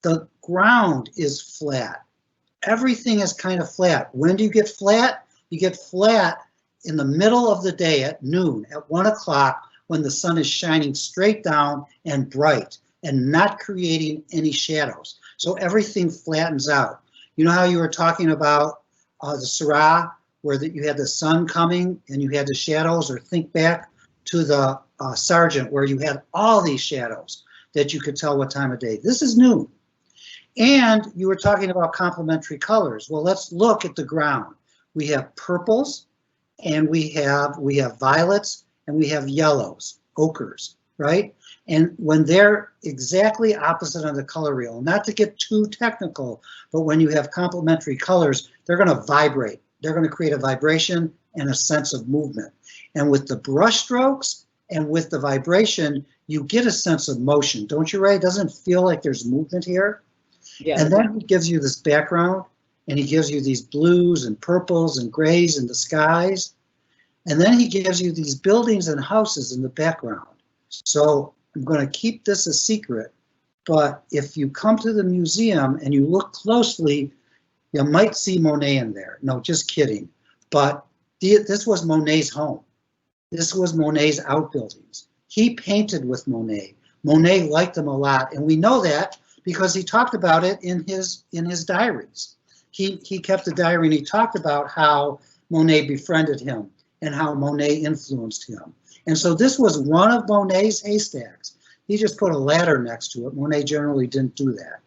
The ground is flat. Everything is kind of flat. When do you get flat? You get flat in the middle of the day at noon, at 1 o'clock, when the sun is shining straight down and bright and not creating any shadows. So everything flattens out. You know how you were talking about the Syrah, where you had the sun coming and you had the shadows, or think back to the Sargent, where you had all these shadows that you could tell what time of day. This is noon. And you were talking about complementary colors. Well, let's look at the ground. We have purples, and we have violets, and we have yellows, ochres, right? And when they're exactly opposite on the color wheel, not to get too technical, but when you have complementary colors, they're going to vibrate. They're going to create a vibration and a sense of movement. And with the brush strokes and with the vibration, you get a sense of motion. Don't you, Ray? Doesn't it feel like there's movement here? Yeah. And then he gives you this background, and he gives you these blues and purples and grays in the skies. And then he gives you these buildings and houses in the background. So I'm going to keep this a secret, but if you come to the museum and you look closely, you might see Monet in there. No, just kidding. But this was Monet's home. This was Monet's outbuildings. He painted with Monet. Monet liked him a lot, and we know that because he talked about it in his diaries. He kept a diary, and he talked about how Monet befriended him and how Monet influenced him. And so this was one of Monet's haystacks. He just put a ladder next to it. Monet generally didn't do that.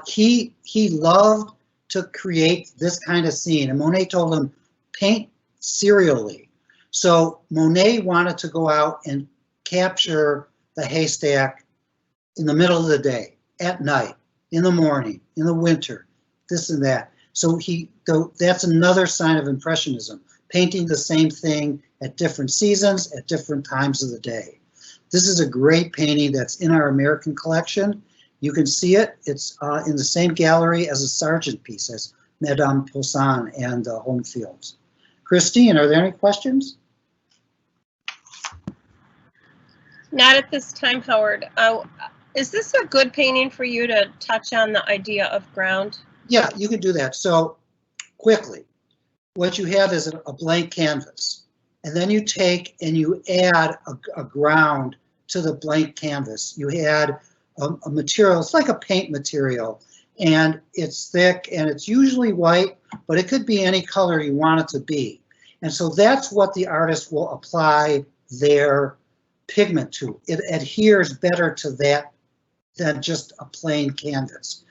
He loved to create this kind of scene, and Monet told him, paint serially. So Monet wanted to go out and capture the haystack in the middle of the day, at night, in the morning, in the winter, this and that. So that's another sign of Impressionism, painting the same thing at different seasons, at different times of the day. This is a great painting that's in our American collection. You can see it. It's in the same gallery as a Sargent piece, as Madame Poussin and Home Fields. Christine, are there any questions? Not at this time, Howard. Is this a good painting for you to touch on the idea of ground? Yeah, you can do that. So quickly, what you have is a blank canvas, and then you take and you add a ground to the blank canvas. You add a material, it's like a paint material, and it's thick, and it's usually white, but it could be any color you want it to be. And so that's what the artist will apply their pigment to. It adheres better to that than just a plain canvas.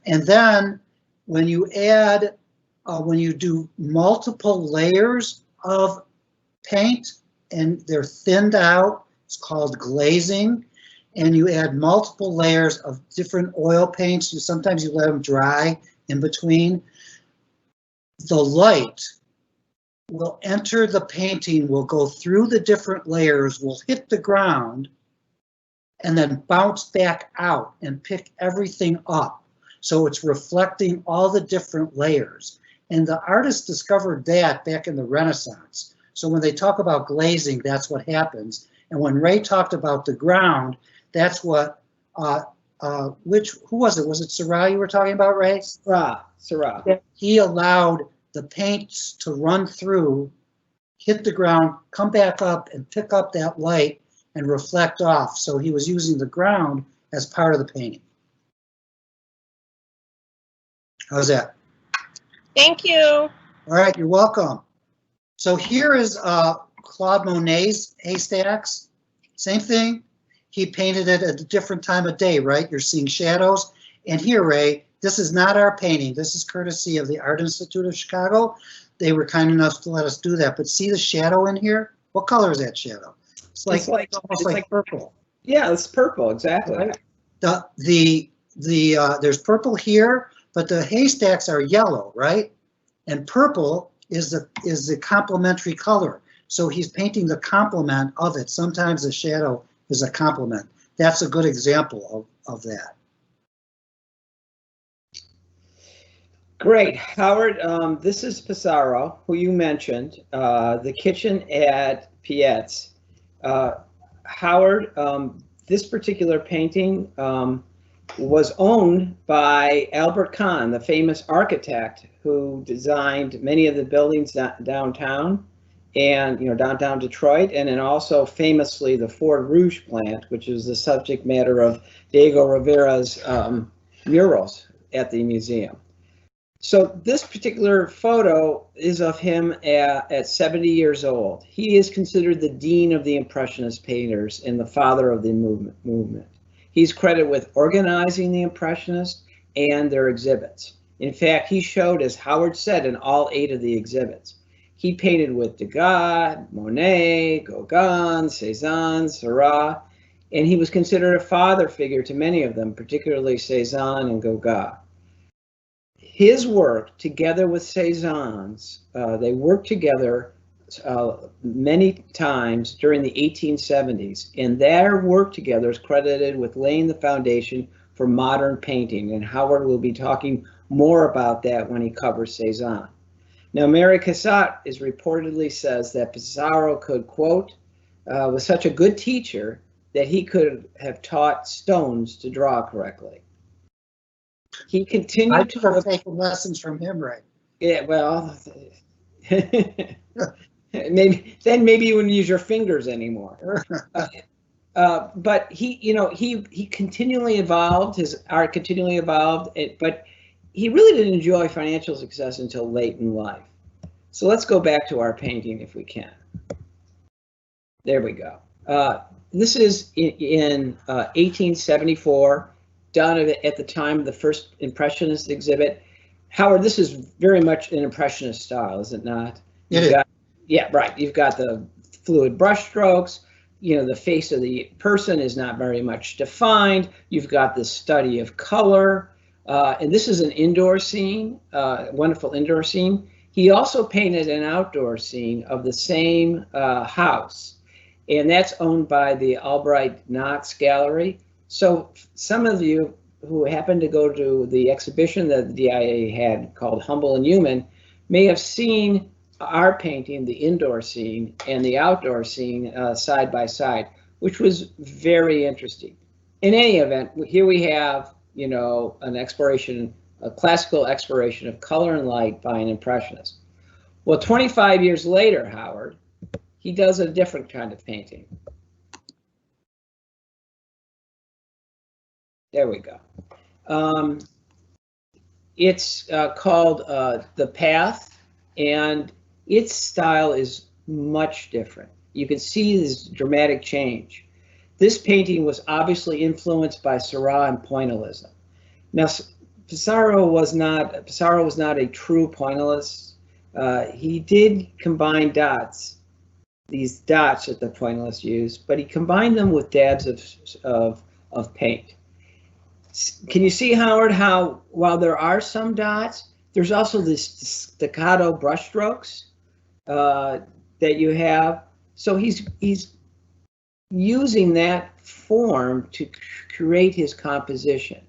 And then when you add, when you do multiple layers of paint and they're thinned out, it's called glazing. and you add multiple layers of different oil paints. Sometimes you let them dry in between. The light will enter the painting, will go through the different layers, will hit the ground, and then bounce back out and pick everything up. So it's reflecting all the different layers. And the artists discovered that back in the Renaissance. So when they talk about glazing, that's what happens. And when Ray talked about the ground, that's what, who was it? Was it Seurat you were talking about, Ray? Seurat. He allowed the paints to run through, hit the ground, come back up and pick up that light and reflect off. So he was using the ground as part of the painting. How's that? Thank you. All right, you're welcome. So here is Claude Monet's Haystacks. Same thing. He painted it at a different time of day, right? You're seeing shadows. And here, Ray, this is not our painting. This is courtesy of the Art Institute of Chicago. They were kind enough to let us do that. But see the shadow in here? What color is that shadow? It's almost like purple. Yeah, it's purple, exactly. Right? There's purple here, but the haystacks are yellow, right? And purple is the complementary color. So he's painting the complement of it. Sometimes the shadow is a complement. That's a good example of that. Great, Howard. This is Pissarro, who you mentioned, the kitchen at Piet's. Howard, this particular painting was owned by Albert Kahn, the famous architect who designed many of the buildings downtown and downtown Detroit, and then also famously the Ford Rouge plant, which is the subject matter of Diego Rivera's murals at the museum. So this particular photo is of him at 70 years old. He is considered the dean of the Impressionist painters and the father of the movement. He's credited with organizing the Impressionists and their exhibits. In fact, he showed, as Howard said, in all 8 of the exhibits. He painted with Degas, Monet, Gauguin, Cezanne, Seurat, and he was considered a father figure to many of them, particularly Cezanne and Gauguin. His work, together with Cezanne's, they worked together many times during the 1870s, and their work together is credited with laying the foundation for modern painting, and Howard will be talking more about that when he covers Cezanne. Now, Mary Cassatt reportedly says that Pissarro could, quote, was such a good teacher that he could have taught stones to draw correctly. He continued I could have taken lessons from him, right? Yeah, well, maybe you wouldn't use your fingers anymore. But he continually evolved. His art continually evolved. But he really didn't enjoy financial success until late in life. So let's go back to our painting if we can. There we go. This is in 1874. Done at the time of the first Impressionist exhibit. Howard, this is very much an Impressionist style, is it not? Yeah, right. You've got the fluid brush strokes. The face of the person is not very much defined. You've got the study of color. And this is an indoor scene, wonderful indoor scene. He also painted an outdoor scene of the same house. And that's owned by the Albright Knox Gallery. So some of you who happened to go to the exhibition that the DIA had called Humble and Human may have seen our painting, the indoor scene and the outdoor scene side by side, which was very interesting. In any event, here we have, an exploration, a classical exploration of color and light by an Impressionist. Well, 25 years later, Howard, he does a different kind of painting. There we go. It's called The Path, and its style is much different. You can see this dramatic change. This painting was obviously influenced by Seurat and Pointillism. Now, Pissarro was not a true Pointillist. He did combine dots. these dots that the pointillist used, but he combined them with dabs of paint. Can you see, Howard, how while there are some dots, there's also this staccato brushstrokes that you have. So he's using that form to create his composition.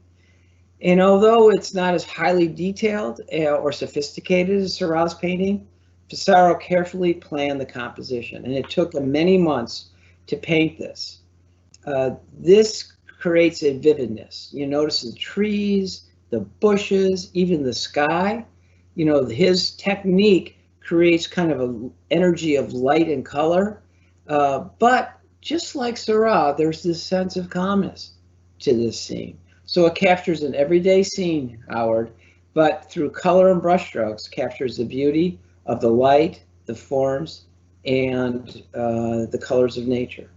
And although it's not as highly detailed or sophisticated as Seurat's painting, Pissarro carefully planned the composition, and it took him many months to paint this. This creates a vividness. You notice the trees, the bushes, even the sky. You know, his technique creates kind of an energy of light and color. But just like Seurat, there's this sense of calmness to this scene. So it captures an everyday scene, Howard, but through color and brushstrokes, captures the beauty of the light, the forms, and the colors of nature.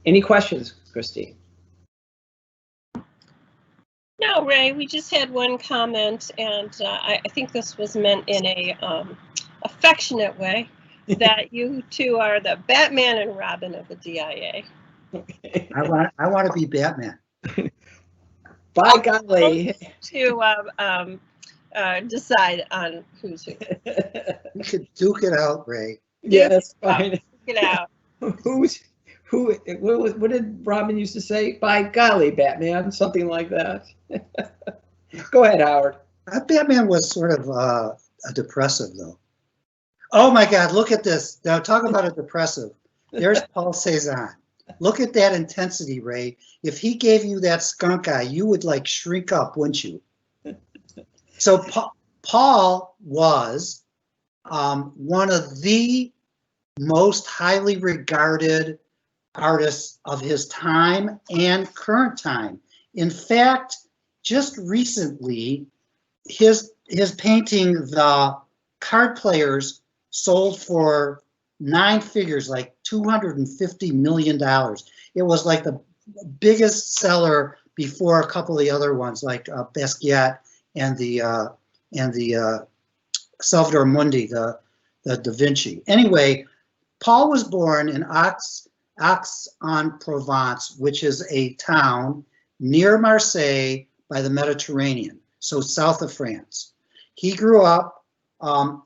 Any questions, Christine? No, Ray, we just had one comment, and I think this was meant in a affectionate way, that you two are the Batman and Robin of the DIA. Okay. I want to be Batman. By golly. To decide on who's who. You could duke it out, Ray. Yeah, that's fine. Duke it out. What did Robin used to say? By golly, Batman, something like that. Go ahead, Howard. Batman was sort of a depressive, though. Oh my God, look at this. Now talk about a depressive. There's Paul Cezanne. Look at that intensity, Ray. If he gave you that skunk eye, you would like shrink up, wouldn't you? So Paul was one of the most highly regarded artists of his time and current time. In fact, just recently, his painting, The Card Players, sold for 9 figures, like $250 million. It was like the biggest seller before a couple of the other ones, like Basquiat and the Salvador Mundi, the Da Vinci. Anyway, Paul was born in Aix-en-Provence, which is a town near Marseille by the Mediterranean, so south of France. He grew up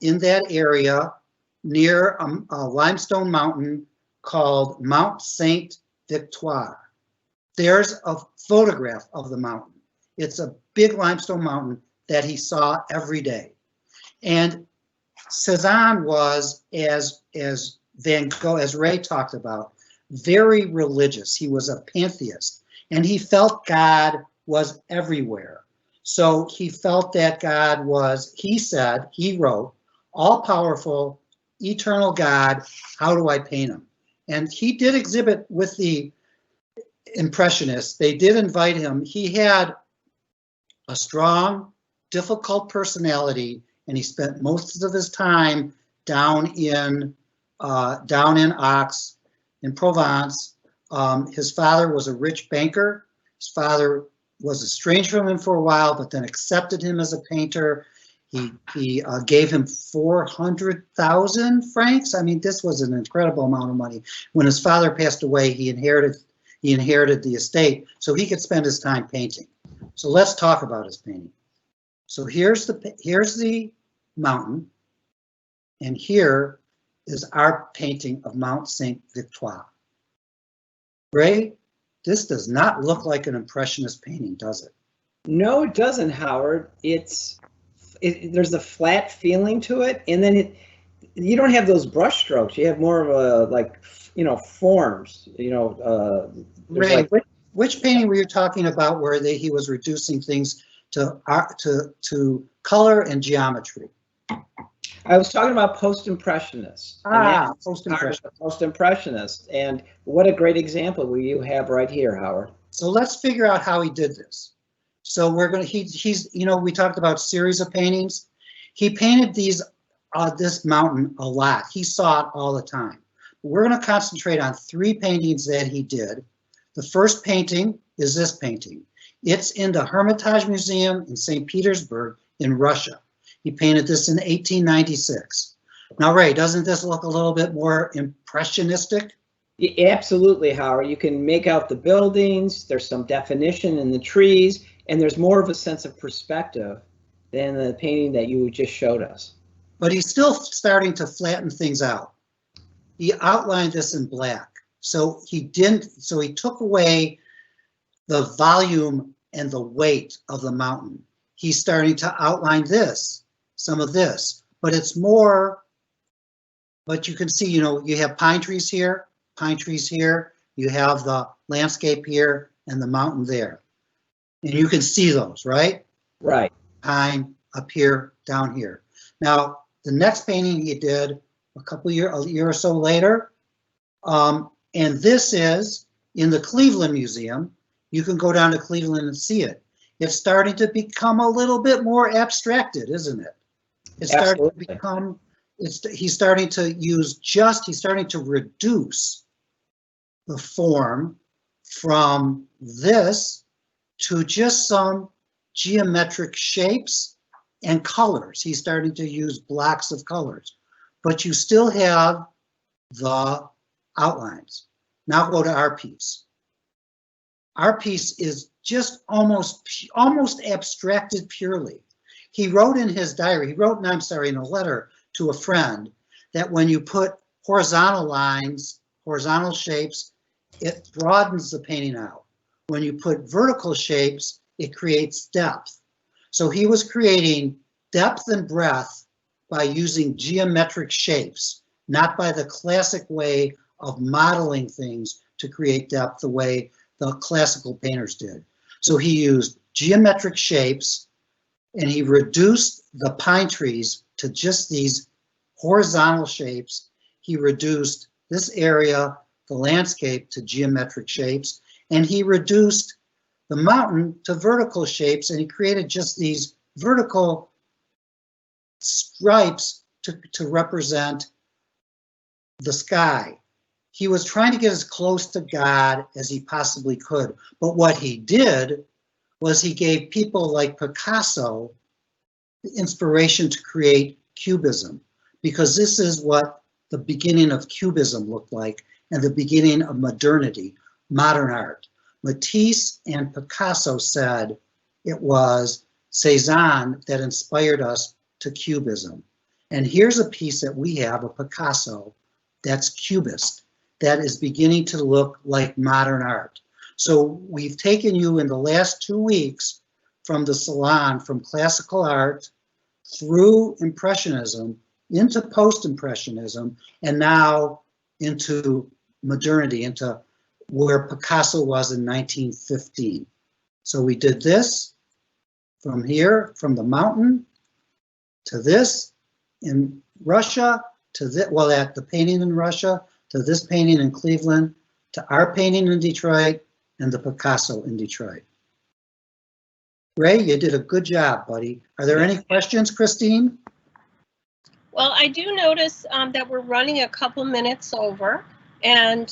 in that area near a limestone mountain called Mount Saint Victoire. There's a photograph of the mountain. It's a big limestone mountain that he saw every day. And Cezanne was, as Van Gogh, as Ray talked about, very religious. He was a pantheist, and he felt God was everywhere. So he felt that God was, he said, he wrote, all-powerful, eternal God, how do I paint him? And he did exhibit with the Impressionists. They did invite him. He had a strong, difficult personality, and he spent most of his time down in Aix, in Provence. His father was a rich banker. His father was estranged from him for a while, but then accepted him as a painter. He gave him 400,000 francs. I mean, this was an incredible amount of money. When his father passed away, he inherited the estate, so he could spend his time painting. So let's talk about his painting. So here's the mountain, and here is our painting of Mount Saint Victoire. Ray, this does not look like an Impressionist painting, does it? No, it doesn't, Howard. There's a flat feeling to it, and then you don't have those brush strokes. You have more of a forms. Ray, which painting were you talking about where he was reducing things to color and geometry? I was talking about post-impressionists. Post-impressionists, and what a great example you have right here, Howard. So let's figure out how he did this. So we're gonna we talked about series of paintings. He painted this mountain a lot. He saw it all the time. We're gonna concentrate on 3 paintings that he did. The first painting is this painting. It's in the Hermitage Museum in St. Petersburg in Russia. He painted this in 1896. Now, Ray, doesn't this look a little bit more impressionistic? Absolutely, Howard. You can make out the buildings, there's some definition in the trees, and there's more of a sense of perspective than the painting that you just showed us. But he's still starting to flatten things out. He outlined this in black. So he took away the volume and the weight of the mountain. He's starting to outline this, some of this, but it's more, but you can see, you know, you have pine trees here, you have the landscape here and the mountain there. And you can see those, right? Right. Pine up here, down here. Now, the next painting he did a year or so later, and this is in the Cleveland Museum. You can go down to Cleveland and see it. It's starting to become a little bit more abstracted, isn't it? It's starting to become, he's starting to reduce the form from this to just some geometric shapes and colors. He's starting to use blocks of colors, but you still have the outlines. Now go to our piece. Our piece is just almost abstracted purely. He wrote in his diary, in a letter to a friend, that when you put horizontal lines, horizontal shapes, it broadens the painting out. When you put vertical shapes, it creates depth. So he was creating depth and breadth by using geometric shapes, not by the classic way of modeling things to create depth the way the classical painters did. So he used geometric shapes and he reduced the pine trees to just these horizontal shapes. He reduced this area, the landscape, to geometric shapes, and he reduced the mountain to vertical shapes, and he created just these vertical stripes to represent the sky. He was trying to get as close to God as he possibly could. But what he did was he gave people like Picasso the inspiration to create Cubism, because this is what the beginning of Cubism looked like and the beginning of modernity, modern art. Matisse and Picasso said it was Cezanne that inspired us to Cubism. And here's a piece that we have of Picasso that's Cubist, that is beginning to look like modern art. So we've taken you in the last 2 weeks from the salon, from classical art through Impressionism into post-Impressionism, and now into modernity, into where Picasso was in 1915. So we did this from here, from the mountain to this in Russia, to this, well, at the painting in Russia, to this painting in Cleveland, to our painting in Detroit, and the Picasso in Detroit. Ray, you did a good job, buddy. Are there any questions, Christine? Well, I do notice that we're running a couple minutes over, and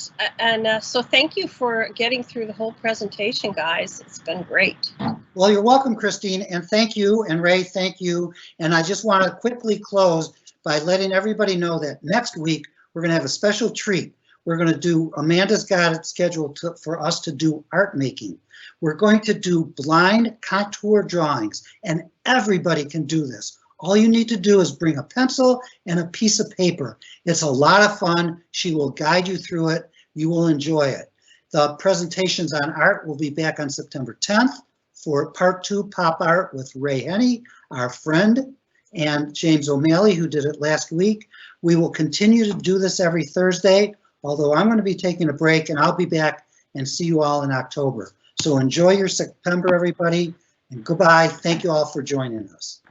so thank you for getting through the whole presentation, guys. It's been great. Well, you're welcome, Christine, and thank you, and Ray, thank you. And I just want to quickly close by letting everybody know that next week we're going to have a special treat. We're going to do, Amanda's got it scheduled for us to do art making. We're going to do blind contour drawings, and everybody can do this. All you need to do is bring a pencil and a piece of paper. It's a lot of fun. She will guide you through it. You will enjoy it. The presentations on art will be back on September 10th for part 2 pop art with Ray Henney, our friend, and James O'Malley, who did it last week. We will continue to do this every Thursday, although I'm going to be taking a break, and I'll be back and see you all in October. So enjoy your September, everybody, and goodbye. Thank you all for joining us.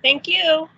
Thank you.